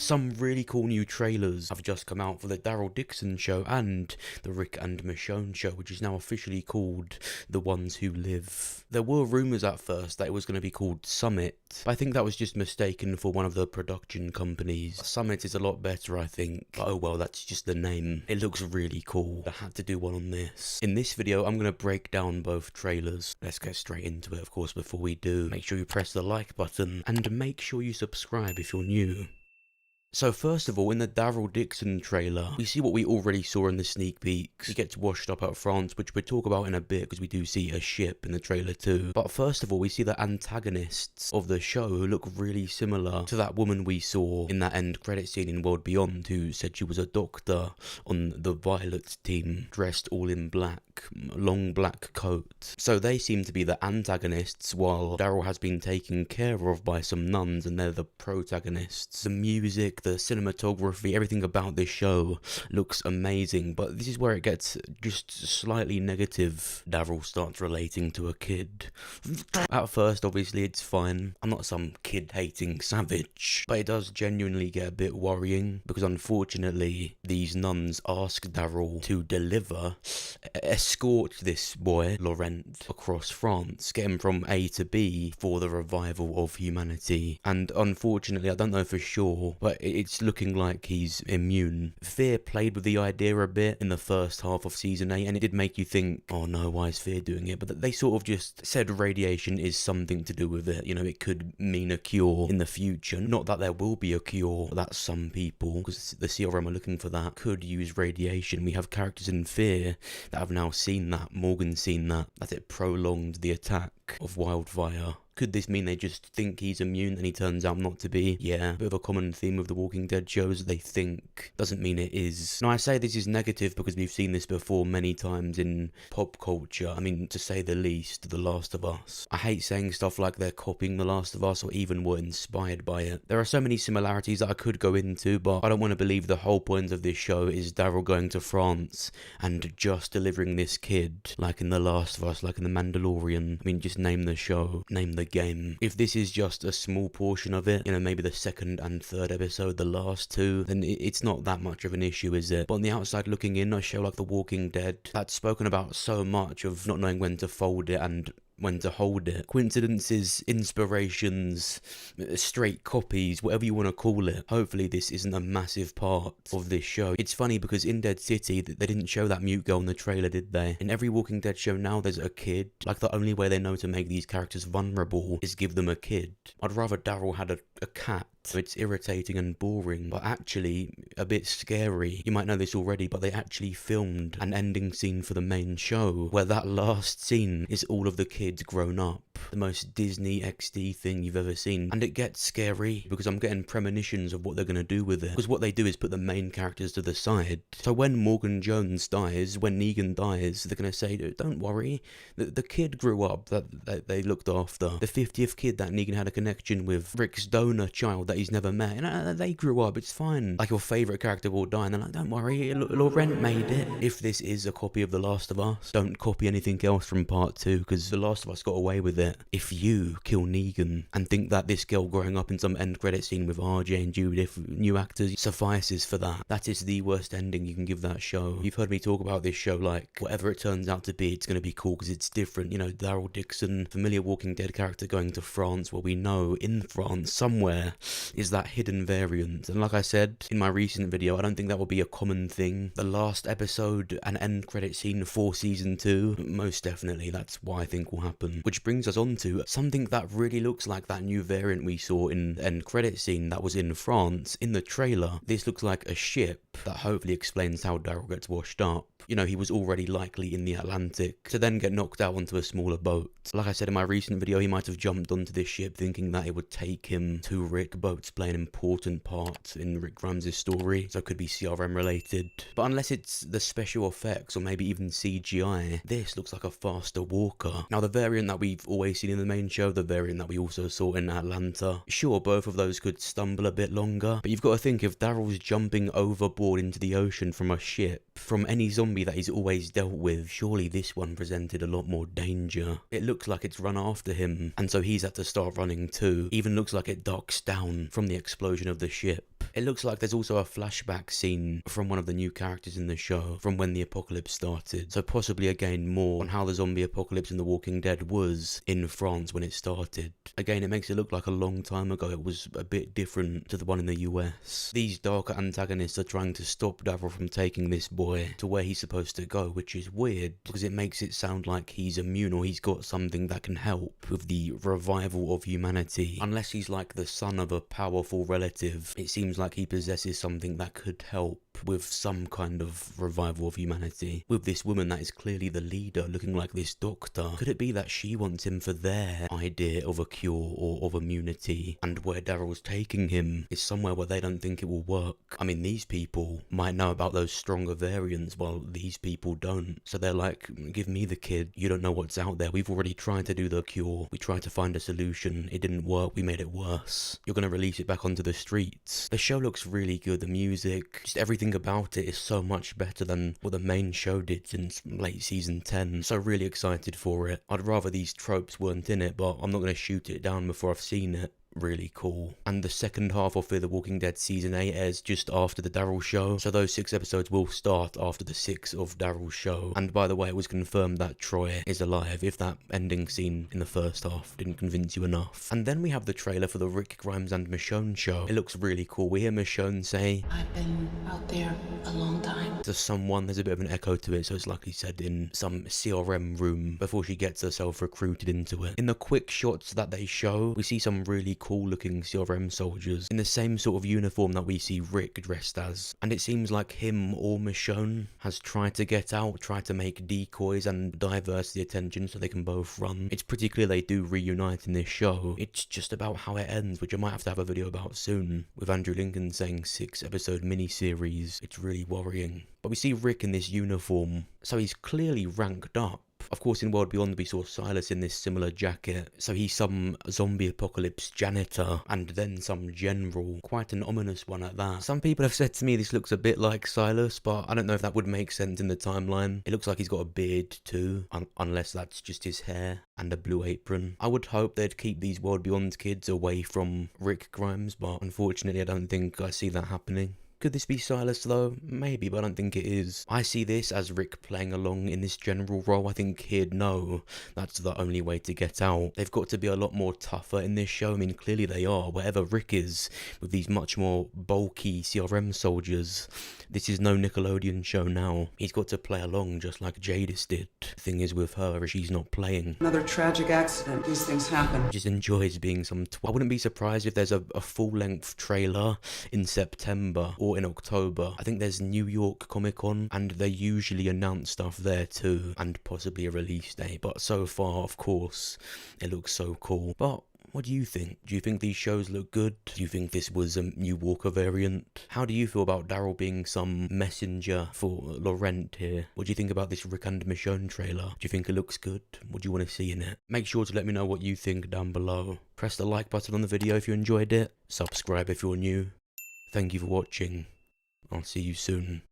Some really cool new trailers have just come out for the Daryl Dixon show and the Rick and Michonne show, which is now officially called The Ones Who Live. There were rumours at first that it was going to be called Summit, but I think that was just mistaken for one of the production companies. Summit is a lot better, I think, but oh well, that's just the name. It looks really cool. I had to do one on this. In this video, I'm going to break down both trailers. Let's get straight into it, of course. Before we do, make sure you press the like button and make sure you subscribe if you're new. So first of all, in the Daryl Dixon trailer, we see what we already saw in the sneak peeks. He gets washed up out of France, which we'll talk about in a bit because we do see a ship in the trailer too. But first of all, we see the antagonists of the show who look really similar to that woman we saw in that end credit scene in World Beyond who said she was a doctor on the Violet team, dressed all in black, long black coat. So they seem to be the antagonists while Daryl has been taken care of by some nuns and they're the protagonists. The music, the cinematography, everything about this show looks amazing, but this is where it gets just slightly negative. Daryl starts relating to a kid. At first, obviously, it's fine. I'm not some kid-hating savage, but it does genuinely get a bit worrying because unfortunately, these nuns ask Daryl to escort this boy, Laurent, across France, get him from A to B for the revival of humanity. And unfortunately, I don't know for sure, but it's looking like he's immune. Fear played with the idea a bit in the first half of season 8, and it did make you think, oh no, why is Fear doing it? But they sort of just said radiation is something to do with it. You know, it could mean a cure in the future. Not that there will be a cure, that some people, because the CRM are looking for that, could use radiation. We have characters in Fear that have now seen that. Morgan's seen that it prolonged the attack of Wildfire. Could this mean they just think he's immune and he turns out not to be? Yeah, a bit of a common theme of the Walking Dead shows, they think. Doesn't mean it is. Now I say this is negative because we've seen this before many times in pop culture. I mean, to say the least, The Last of Us. I hate saying stuff like they're copying The Last of Us or even were inspired by it. There are so many similarities that I could go into, but I don't want to believe the whole point of this show is Daryl going to France and just delivering this kid, like in The Last of Us, like in The Mandalorian. I mean, just name the show, name the game. If this is just a small portion of it, you know, maybe the second and third episode, the last two, then it's not that much of an issue, is it? But on the outside looking in, a show like The Walking Dead, that's spoken about so much of not knowing when to fold it and when to hold it. Coincidences, inspirations, straight copies, whatever you want to call it. Hopefully this isn't a massive part of this show. It's funny because in Dead City, they didn't show that mute girl in the trailer, did they? In every Walking Dead show now, there's a kid. Like, the only way they know to make these characters vulnerable is give them a kid. I'd rather Daryl had a cat. It's irritating and boring, but actually a bit scary. You might know this already, but they actually filmed an ending scene for the main show where that last scene is all of the kids grown up. The most Disney XD thing you've ever seen. And it gets scary because I'm getting premonitions of what they're going to do with it. Because what they do is put the main characters to the side. So when Morgan Jones dies, when Negan dies, they're going to say, don't worry, the kid grew up that they looked after. The 50th kid that Negan had a connection with, Rick's donor child that he's never met, and they grew up, it's fine. Like, your favourite character will die and they're like, don't worry, Laurent made it. If this is a copy of The Last of Us, don't copy anything else from part 2 because The Last of Us got away with it. If you kill Negan and think that this girl growing up in some end credit scene with RJ and Judith, new actors, suffices for that. That is the worst ending you can give that show. You've heard me talk about this show like, whatever it turns out to be, it's going to be cool because it's different. You know, Daryl Dixon, familiar Walking Dead character going to France, where we know in France somewhere is that hidden variant. And like I said in my recent video, I don't think that will be a common thing. The last episode, an end credit scene for season 2, most definitely that's what I think will happen. Which brings us on to something that really looks like that new variant we saw in the end credit scene that was in France in the trailer. This looks like a ship that hopefully explains how Daryl gets washed up. You know, he was already likely in the Atlantic to then get knocked out onto a smaller boat. Like I said in my recent video, he might have jumped onto this ship thinking that it would take him to Rick. Boats play an important part in Rick Grimes' story, so it could be CRM related. But unless it's the special effects or maybe even CGI, this looks like a faster walker. Now, the variant that we've always seen in the main show, the variant that we also saw in Atlanta, sure, both of those could stumble a bit longer, but you've got to think, if Daryl's jumping overboard into the ocean from a ship, from any zombie that he's always dealt with, surely this one presented a lot more danger. It looks like it's run after him, and so he's had to start running too. Even looks like it docks down from the explosion of the ship. It looks like there's also a flashback scene from one of the new characters in the show, from when the apocalypse started, so possibly again more on how the zombie apocalypse in The Walking Dead was in France when it started. Again, it makes it look like a long time ago. It was a bit different to the one in the US. These darker antagonists are trying to stop Daryl from taking this boy to where he's supposed to go, which is weird because it makes it sound like he's immune or he's got something that can help with the revival of humanity. Unless he's like the son of a powerful relative, it seems like he possesses something that could help with some kind of revival of humanity. With this woman that is clearly the leader looking like this doctor, could it be that she wants him for their idea of a cure or of immunity, and where Daryl's taking him is somewhere where they don't think it will work? I mean, these people might know about those stronger variants while these people don't, so they're like, give me the kid, you don't know what's out there, we've already tried to do the cure, we tried to find a solution, it didn't work, we made it worse, you're gonna release it back onto the streets. The show looks really good, the music, just everything about it is so much better than what the main show did since late season 10, so really excited for it. I'd rather these tropes weren't in it, but I'm not going to shoot it down before I've seen it. Really cool. And the second half of Fear the Walking Dead season 8 airs just after the Daryl show, so those 6 episodes will start after the 6 of Daryl's show. And by the way, it was confirmed that Troy is alive, if that ending scene in the first half didn't convince you enough. And then we have the trailer for the Rick Grimes and Michonne show. It looks really cool. We hear Michonne say, I've been out there a long time. to someone. There's a bit of an echo to it, so it's likely said in some CRM room before she gets herself recruited into it. In the quick shots that they show, we see some really cool looking CRM soldiers in the same sort of uniform that we see Rick dressed as, and it seems like him or Michonne has tried to get out, tried to make decoys and divert the attention so they can both run. It's pretty clear they do reunite in this show. It's just about how it ends, which I might have to have a video about soon, with Andrew Lincoln saying 6-episode miniseries. It's really worrying. But we see Rick in this uniform, so he's clearly ranked up. Of course, in World Beyond we saw Silas in this similar jacket, so he's some zombie apocalypse janitor, and then some general, quite an ominous one at that. Some people have said to me this looks a bit like Silas, but I don't know if that would make sense in the timeline. It looks like he's got a beard too, unless that's just his hair and a blue apron. I would hope they'd keep these World Beyond kids away from Rick Grimes, but unfortunately I don't think I see that happening. Could this be Silas though? Maybe, but I don't think it is. I see this as Rick playing along in this general role. I think he'd know that's the only way to get out. They've got to be a lot more tougher in this show. I mean, clearly they are. Wherever Rick is, with these much more bulky CRM soldiers, this is no Nickelodeon show now. He's got to play along just like Jadis did. The thing is with her, she's not playing. Another tragic accident. These things happen. Just enjoys being some I wouldn't be surprised if there's a full-length trailer in September or in October. I think there's New York Comic Con and they usually announce stuff there too, and possibly a release date, but so far of course it looks so cool. But what do you think? Do you think these shows look good? Do you think this was a new Walker variant? How do you feel about Daryl being some messenger for Laurent here? What do you think about this Rick and Michonne trailer? Do you think it looks good? What do you want to see in it? Make sure to let me know what you think down below. Press the like button on the video if you enjoyed it. Subscribe if you're new. Thank you for watching. I'll see you soon.